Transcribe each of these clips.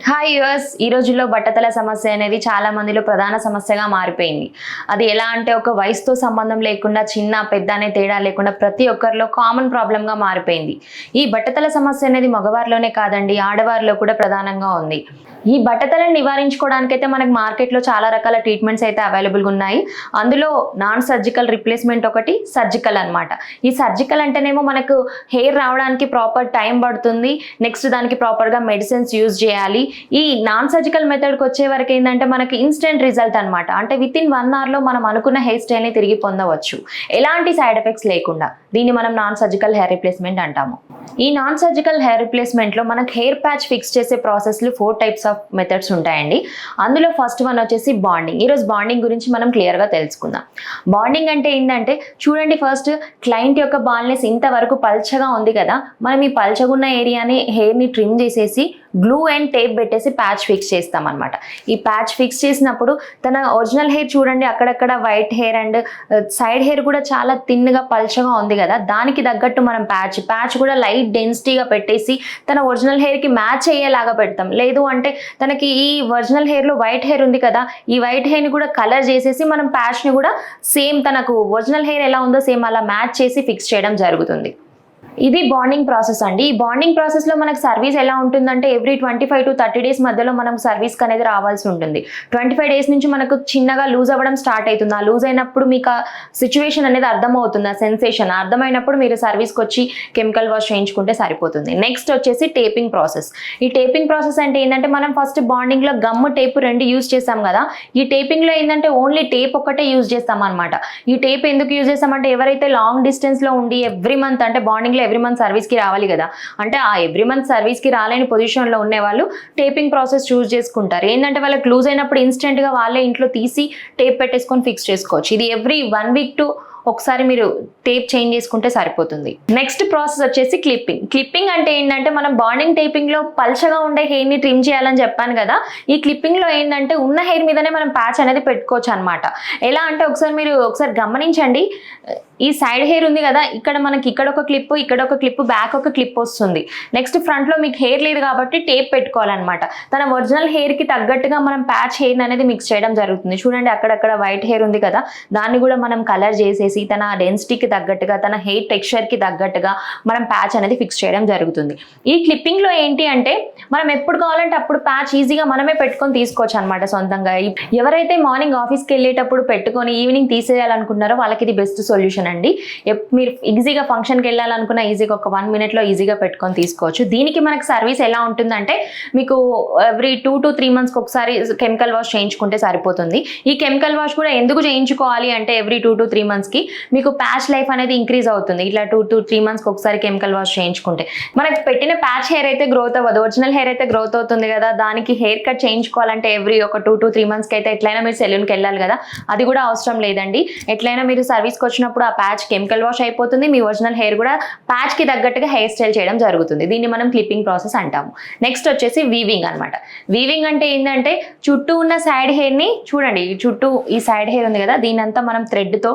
Hi US ఈ రోజుల్లో బట్టతల సమస్య అనేది చాలా మందిలో ప్రధాన సమస్యగా మారిపోయింది. అది ఎలా అంటే ఒక వయసుతో సంబంధం లేకుండా చిన్న పెద్ద అనే తేడా లేకుండా ప్రతి ఒక్కరిలో కామన్ ప్రాబ్లంగా మారిపోయింది. ఈ బట్టతల సమస్య అనేది మగవారిలోనే కాదండి, ఆడవారిలో కూడా ప్రధానంగా ఉంది. ఈ బట్టతలను నివారించుకోవడానికైతే మనకు మార్కెట్లో చాలా రకాల ట్రీట్మెంట్స్ అయితే అవైలబుల్గా ఉన్నాయి. అందులో నాన్ సర్జికల్ రిప్లేస్మెంట్ ఒకటి, సర్జికల్ అనమాట. ఈ సర్జికల్ అంటేనేమో మనకు హెయిర్ రావడానికి ప్రాపర్ టైం పడుతుంది. నెక్స్ట్ దానికి ప్రాపర్గా మెడిసిన్స్ యూజ్ చేయాలి. ఈ నాన్ సర్జికల్ మెథడ్కి వచ్చే వరకు ఏంటంటే మనకి ఇన్స్టెంట్ రిజల్ట్ అనమాట. అంటే విత్-ఇన్ 1 hourలో మనం అనుకున్న హెయిర్ స్టైల్ని తిరిగి పొందవచ్చు, ఎలాంటి సైడ్ ఎఫెక్ట్స్ లేకుండా. దీన్ని మనం నాన్ సర్జికల్ హెయిర్ రిప్లేస్మెంట్ అంటాము. ఈ నాన్ సర్జికల్ హెయిర్ రిప్లేస్మెంట్లో మనకు హెయిర్ ప్యాచ్ ఫిక్స్ చేసే ప్రాసెస్లో 4 types ఆఫ్ మెథడ్స్ ఉంటాయండి. అందులో ఫస్ట్ వన్ వచ్చేసి బాండింగ్. ఈరోజు బాండింగ్ గురించి మనం క్లియర్గా తెలుసుకుందాం. బాండింగ్ అంటే ఏంటంటే చూడండి, ఫస్ట్ క్లయింట్ యొక్క బాల్నెస్ ఇంతవరకు పల్చగా ఉంది కదా, మనం ఈ పల్చగున్న ఏరియాని హెయిర్ని ట్రిమ్ చేసేసి గ్లూ అండ్ టేప్ పెట్టేసి ప్యాచ్ ఫిక్స్ చేస్తాం అనమాట. ఈ ప్యాచ్ ఫిక్స్ చేసినప్పుడు తన ఒరిజినల్ హెయిర్ చూడండి, అక్కడక్కడ white hair and side hair కూడా చాలా థిన్గా పల్చగా ఉంది కదా, దానికి తగ్గట్టు మనం ప్యాచ్ కూడా లైట్ డెన్సిటీగా పెట్టేసి తన ఒరిజినల్ హెయిర్కి మ్యాచ్ అయ్యేలాగా పెడతాం. లేదు అంటే తనకి ఈ ఒరిజినల్ హెయిర్లో వైట్ హెయిర్ ఉంది కదా, ఈ వైట్ హెయిర్ని కూడా కలర్ చేసేసి మనం ప్యాచ్ని కూడా సేమ్ తనకు ఒరిజినల్ హెయిర్ ఎలా ఉందో సేమ్ అలా మ్యాచ్ చేసి ఫిక్స్ చేయడం జరుగుతుంది. ఇది బాండింగ్ ప్రాసెస్ అండి. ఈ బాండింగ్ ప్రాసెస్లో మనకు సర్వీస్ ఎలా ఉంటుందంటే ఎవ్రీ 25 to 30 days మధ్యలో మనం సర్వీస్కి అనేది రావాల్సి ఉంటుంది. 25 days నుంచి మనకు చిన్నగా లూజ్ అవ్వడం స్టార్ట్ అవుతుంది. ఆ లూజ్ అయినప్పుడు మీకు ఆ సిచ్యువేషన్ అనేది అర్థమవుతుంది, ఆ సెన్సేషన్ అర్థమైనప్పుడు మీరు సర్వీస్కి వచ్చి కెమికల్ వాష్ చేయించుకుంటే సరిపోతుంది. నెక్స్ట్ వచ్చేసి టేపింగ్ ప్రాసెస్. ఈ టేపింగ్ ప్రాసెస్ అంటే ఏంటంటే మనం ఫస్ట్ బాండింగ్లో గమ్ టేప్ 2 యూజ్ చేస్తాం కదా, ఈ టేపింగ్లో ఏంటంటే ఓన్లీ టేప్ ఒక్కటే యూజ్ చేస్తాం అనమాట. ఈ టేప్ ఎందుకు యూజ్ చేస్తామంటే ఎవరైతే లాంగ్ డిస్టెన్స్లో ఉండి ఎవ్రీ మంత్ అంటే బాండింగ్లో ఎవ్రీ మంత్ సర్వీస్కి రావాలి కదా, అంటే ఆ ఎవ్రీ మంత్ సర్వీస్కి రాలేని పొజిషన్లో ఉండే వాళ్ళు టేపింగ్ ప్రాసెస్ చూస్ చేసుకుంటారు. ఏంటంటే వాళ్ళకి లూజ్ అయినప్పుడు ఇన్స్టెంట్గా వాళ్ళే ఇంట్లో తీసి టేప్ పెట్టేసుకొని ఫిక్స్ చేసుకోవచ్చు. ఇది ఎవ్రీ 1 week to ఒకసారి మీరు టేప్ చేంజ్ చేసుకుంటే సరిపోతుంది. నెక్స్ట్ ప్రాసెస్ వచ్చేసి క్లిప్పింగ్. క్లిప్పింగ్ అంటే ఏంటంటే మనం బాండింగ్ టేపింగ్లో పల్చగా ఉండే హెయిర్ని ట్రిమ్ చేయాలని చెప్పాను కదా, ఈ క్లిప్పింగ్లో ఏంటంటే ఉన్న హెయిర్ మీదనే మనం ప్యాచ్ అనేది పెట్టుకోవచ్చు అనమాట. ఎలా అంటే ఒకసారి గమనించండి, ఈ సైడ్ హెయిర్ ఉంది కదా, ఇక్కడ మనకి ఇక్కడ ఒక క్లిప్ బ్యాక్ ఒక క్లిప్ వస్తుంది. నెక్స్ట్ ఫ్రంట్లో మీకు హెయిర్ లేదు కాబట్టి టేప్ పెట్టుకోవాలన్నమాట. తన ఒరిజినల్ హెయిర్కి తగ్గట్టుగా మనం ప్యాచ్ హెయిర్ అనేది మిక్స్ చేయడం జరుగుతుంది. చూడండి, అక్కడక్కడ వైట్ హెయిర్ ఉంది కదా, దాన్ని కూడా మనం కలర్ చేసేసి తన డెన్సిటీకి తగ్గట్టుగా తన హెయిర్ టెక్స్చర్కి తగ్గట్టుగా మనం ప్యాచ్ అనేది ఫిక్స్ చేయడం జరుగుతుంది. ఈ క్లిప్పింగ్లో ఏంటి అంటే మనం ఎప్పుడు కావాలంటే అప్పుడు ప్యాచ్ ఈజీగా మనమే పెట్టుకొని తీసుకోవచ్చు అనమాట సొంతంగా. ఎవరైతే మార్నింగ్ ఆఫీస్కి వెళ్ళేటప్పుడు పెట్టుకొని ఈవినింగ్ తీసేయాలనుకుంటున్నారో వాళ్ళకి ఇది బెస్ట్ సొల్యూషన్ అండి. మీరు ఈజీగా ఫంక్షన్కి వెళ్ళాలనుకున్న ఈజీగా ఒక 1 minute ఈజీగా పెట్టుకొని తీసుకోవచ్చు. దీనికి మనకు సర్వీస్ ఎలా ఉంటుందంటే మీకు ఎవ్రీ 2 to 3 months ఒకసారి కెమికల్ వాష్ చేయించుకుంటే సరిపోతుంది. ఈ కెమికల్ వాష్ కూడా ఎందుకు చేయించుకోవాలి అంటే ఎవ్రీ 2 to 3 monthsకి మీకు ప్యాచ్ లైఫ్ అనేది ఇంక్రీజ్ అవుతుంది. ఇట్లా 2 to 3 monthsకి ఒకసారి కెమికల్ వాష్ చేయించుకుంటే మనకి పెట్టిన ప్యాచ్ హెయిర్ అయితే గ్రోత్ అవ్వదు, ఒరిజినల్ హెయిర్ అయితే గ్రోత్ అవుతుంది కదా. దానికి హెయిర్ కట్ చేయించుకోవాలంటే ఎవ్రీ ఒక 2 to 3 monthsకి అయితే ఎట్లయినా మీరు సెలూన్కి వెళ్ళాలి కదా, అది కూడా అవసరం లేదండి. ఎట్లయినా మీరు సర్వీస్కి వచ్చినప్పుడు ఆ ప్యాచ్ కెమికల్ వాష్ అయిపోతుంది, మీ ఒరిజినల్ హెయిర్ కూడా ప్యాచ్కి తగ్గట్టుగా హెయిర్ స్టైల్ చేయడం జరుగుతుంది. దీన్ని మనం క్లిప్పింగ్ ప్రాసెస్ అంటాము. నెక్స్ట్ వచ్చేసి వీవింగ్ అనమాట. వీవింగ్ అంటే ఏంటంటే చుట్టూ ఉన్న సైడ్ హెయిర్ని చూడండి, చుట్టూ ఈ సైడ్ హెయిర్ ఉంది కదా, దీనంతా మనం థ్రెడ్తో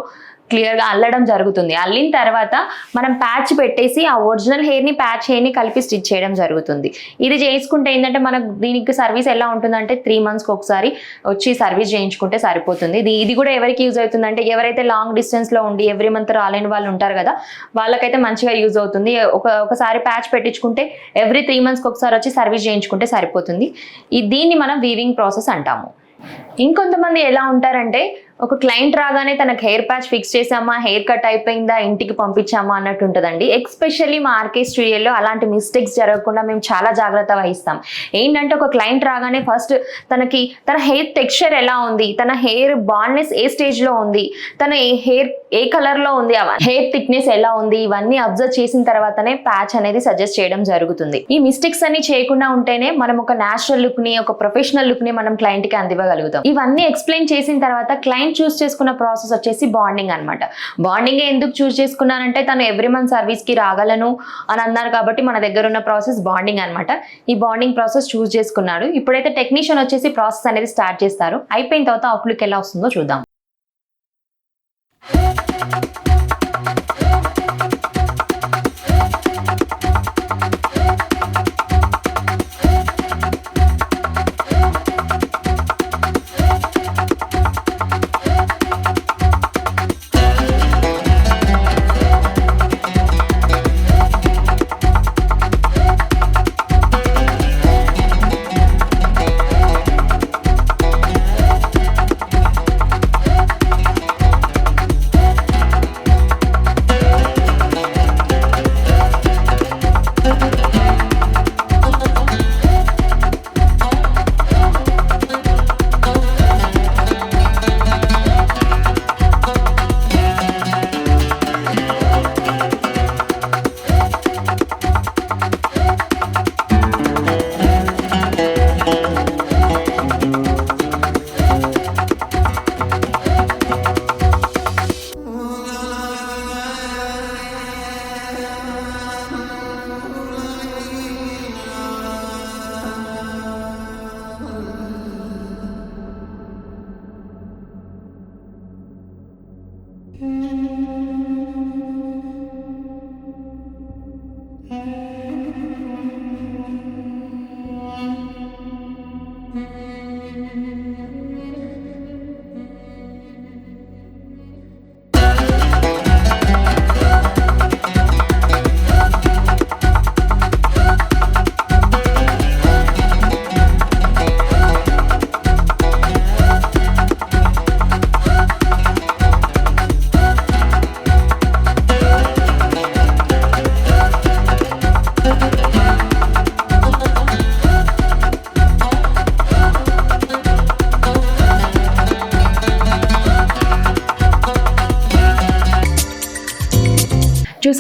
క్లియర్గా అల్లడం జరుగుతుంది. అల్లిన తర్వాత మనం ప్యాచ్ పెట్టేసి ఆ ఒరిజినల్ హెయిర్ని ప్యాచ్ హెయిర్ని కలిపి స్టిచ్ చేయడం జరుగుతుంది. ఇది చేసుకుంటే ఏంటంటే మనకు దీనికి సర్వీస్ ఎలా ఉంటుందంటే 3 monthsకి ఒకసారి వచ్చి సర్వీస్ చేయించుకుంటే సరిపోతుంది. ఇది కూడా ఎవరికి యూజ్ అవుతుందంటే ఎవరైతే లాంగ్ డిస్టెన్స్లో ఉండి ఎవ్రీ మంత్ రాలేని వాళ్ళు ఉంటారు కదా, వాళ్ళకైతే మంచిగా యూజ్ అవుతుంది. ఒకసారి ప్యాచ్ పెట్టించుకుంటే ఎవ్రీ 3 monthsకి ఒకసారి వచ్చి సర్వీస్ చేయించుకుంటే సరిపోతుంది. దీన్ని మనం వీవింగ్ ప్రాసెస్ అంటాము. ఇంకొంతమంది ఎలా ఉంటారంటే ఒక క్లయింట్ రాగానే తనకు హెయిర్ ప్యాచ్ ఫిక్స్ చేసామా, హెయిర్ కట్ అయిపోయిందా, ఇంటికి పంపించామా అన్నట్టు ఉంటుందండి. ఎస్పెషల్లీ మా ఆర్కే స్టూడియోలో అలాంటి మిస్టేక్స్ జరగకుండా మేము చాలా జాగ్రత్త వహిస్తాం. ఏంటంటే ఒక క్లయింట్ రాగానే ఫస్ట్ తన హెయిర్ టెక్స్చర్ ఎలా ఉంది, తన హెయిర్ బాల్నెస్ ఏ స్టేజ్లో ఉంది, తన హెయిర్ ఏ కలర్లో ఉంది, హెయిర్ థిక్నెస్ ఎలా ఉంది, ఇవన్నీ అబ్జర్వ్ చేసిన తర్వాతనే ప్యాచ్ అనేది సజెస్ట్ చేయడం జరుగుతుంది. ఈ మిస్టేక్స్ అన్ని చేయకుండా ఉంటేనే మనం ఒక న్యాచురల్ లుక్ని, ఒక ప్రొఫెషనల్ లుక్ని మనం క్లయింట్కి అందివ్వగలుగుతాం. ఇవన్నీ ఎక్స్ప్లెయిన్ చేసిన తర్వాత క్లయింట్ చూస్ చేసుకున్న ప్రాసెస్ వచ్చేసి బాండింగ్ అనమాట. బాండింగ్ ఎందుకు చూస్ చేసుకున్నానంటే తను ఎవ్రీ మంత్ సర్వీస్కి రాగలను అని అన్నారు కాబట్టి మన దగ్గర ఉన్న ప్రాసెస్ బాండింగ్ అనమాట. ఈ బాండింగ్ ప్రాసెస్ చూస్ చేసుకున్నాడు. ఇప్పుడైతే టెక్నీషియన్ వచ్చేసి ప్రాసెస్ అనేది స్టార్ట్ చేస్తారు. అయిపోయిన తర్వాత అవుట్లుక్ ఎలా వస్తుందో చూద్దాం.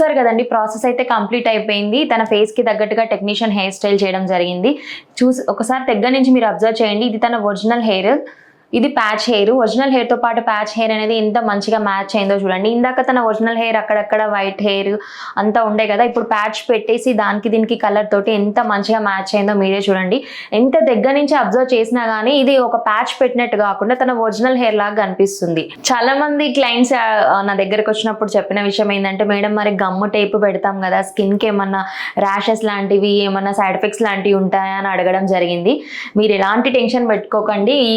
చూసారు కదండి, ప్రాసెస్ అయితే కంప్లీట్ అయిపోయింది. తన ఫేస్ కి తగ్గట్టుగా టెక్నీషియన్ హెయిర్ స్టైల్ చేయడం జరిగింది. ఒకసారి దగ్గర నుంచి మీరు అబ్జర్వ్ చేయండి. ఇది తన ఒరిజినల్ హెయిర్, ఇది ప్యాచ్ హెయిర్. ఒరిజినల్ హెయిర్ తో పాటు ప్యాచ్ హెయిర్ అనేది ఎంత మంచిగా మ్యాచ్ అయిందో చూడండి. ఇందాక తన ఒరిజినల్ హెయిర్ అక్కడక్కడ వైట్ హెయిర్ అంతా ఉండే కదా, ఇప్పుడు ప్యాచ్ పెట్టేసి దానికి దీనికి కలర్ తోటి ఎంత మంచిగా మ్యాచ్ అయిందో మీరే చూడండి. ఎంత దగ్గర నుంచి అబ్జర్వ్ చేసినా గానీ ఇది ఒక ప్యాచ్ పెట్టినట్టు కాకుండా తన ఒరిజినల్ హెయిర్ లాగా కనిపిస్తుంది. చాలా మంది క్లయింట్స్ నా దగ్గరకు వచ్చినప్పుడు చెప్పిన విషయం ఏంటంటే, మేడం మరి గమ్ము టేప్ పెడతాం కదా, స్కిన్ కి ఏమన్నా ర్యాషెస్ లాంటివి ఏమన్నా సైడ్ ఎఫెక్ట్స్ లాంటివి ఉంటాయా అని అడగడం జరిగింది. మీరు ఎలాంటి టెన్షన్ పెట్టుకోకండి. ఈ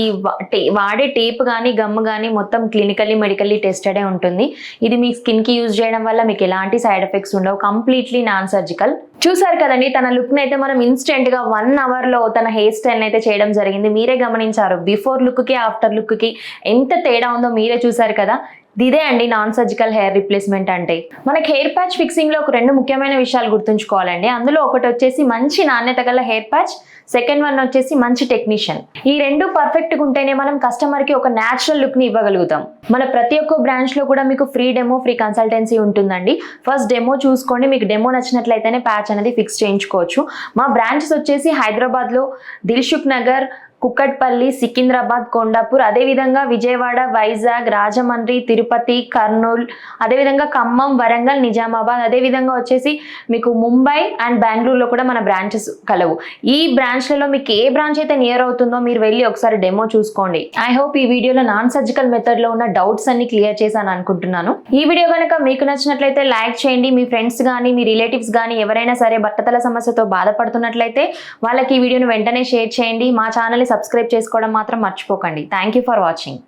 వాడే టేప్ కానీ గమ్ కానీ మొత్తం క్లినికల్లీ మెడికల్లీ టెస్టెడే ఉంటుంది. ఇది మీ స్కిన్ కి యూజ్ చేయడం వల్ల మీకు ఎలాంటి సైడ్ ఎఫెక్ట్స్ ఉండవు. Completely non surgical. చూసారు కదండి, తన లుక్ అయితే మనం ఇన్స్టెంట్ గా 1 అవర్ లో తన హెయిర్ స్టైల్ అయితే చేయడం జరిగింది. మీరే గమనించారు, బిఫోర్ లుక్ కి ఆఫ్టర్ లుక్ కి ఎంత తేడా ఉందో మీరే చూసారు కదా. ఇదే అండి నాన్ సర్జికల్ హెయిర్ రిప్లేస్మెంట్ అంటే. మనకి హెయిర్ ప్యాచ్ ఫిక్సింగ్ లో ఒక 2 ముఖ్యమైన విషయాలు గుర్తుంచుకోవాలండి. అందులో ఒకటి వచ్చేసి మంచి నాణ్యత గల హెయిర్ ప్యాచ్, సెకండ్ వన్ వచ్చేసి మంచి టెక్నీషియన్. ఈ 2 పర్ఫెక్ట్ గా ఉంటేనే మనం కస్టమర్ కి ఒక న్యాచురల్ లుక్ ని ఇవ్వగలుగుతాం. మన ప్రతి ఒక్క బ్రాంచ్ లో కూడా మీకు ఫ్రీ డెమో, ఫ్రీ కన్సల్టెన్సీ ఉంటుందండి. ఫస్ట్ డెమో చూసుకోండి, మీకు డెమో నచ్చినట్లయితేనే ప్యాచ్ అనేది ఫిక్స్ చేయించుకోవచ్చు. మా బ్రాంచెస్ వచ్చేసి హైదరాబాద్ లో దిల్సుఖ్ నగర్, కుక్కట్పల్లి, సికింద్రాబాద్, కొండాపూర్, అదేవిధంగా విజయవాడ, వైజాగ్, రాజమండ్రి, తిరుపతి, కర్నూలు, అదేవిధంగా ఖమ్మం, వరంగల్, నిజామాబాద్, అదేవిధంగా వచ్చేసి మీకు ముంబై అండ్ బెంగళూరులో కూడా మన బ్రాంచెస్ కలవు. ఈ బ్రాంచ్లలో మీకు ఏ బ్రాంచ్ అయితే నియర్ అవుతుందో మీరు వెళ్ళి ఒకసారి డెమో చూసుకోండి. ఐ హోప్ ఈ వీడియోలో నాన్ సర్జికల్ మెథడ్ లో ఉన్న డౌట్స్ అన్ని క్లియర్ చేశాను అనుకుంటున్నాను. ఈ వీడియో కనుక మీకు నచ్చినట్లయితే లైక్ చేయండి. మీ ఫ్రెండ్స్ కానీ మీ రిలేటివ్స్ కానీ ఎవరైనా సరే బట్టతల సమస్యతో బాధపడుతున్నట్లయితే వాళ్ళకి ఈ వీడియోను వెంటనే షేర్ చేయండి. మా ఛానల్ సబ్స్క్రైబ్ చేసుకోవడం మాత్రం మర్చిపోకండి. Thank you for watching.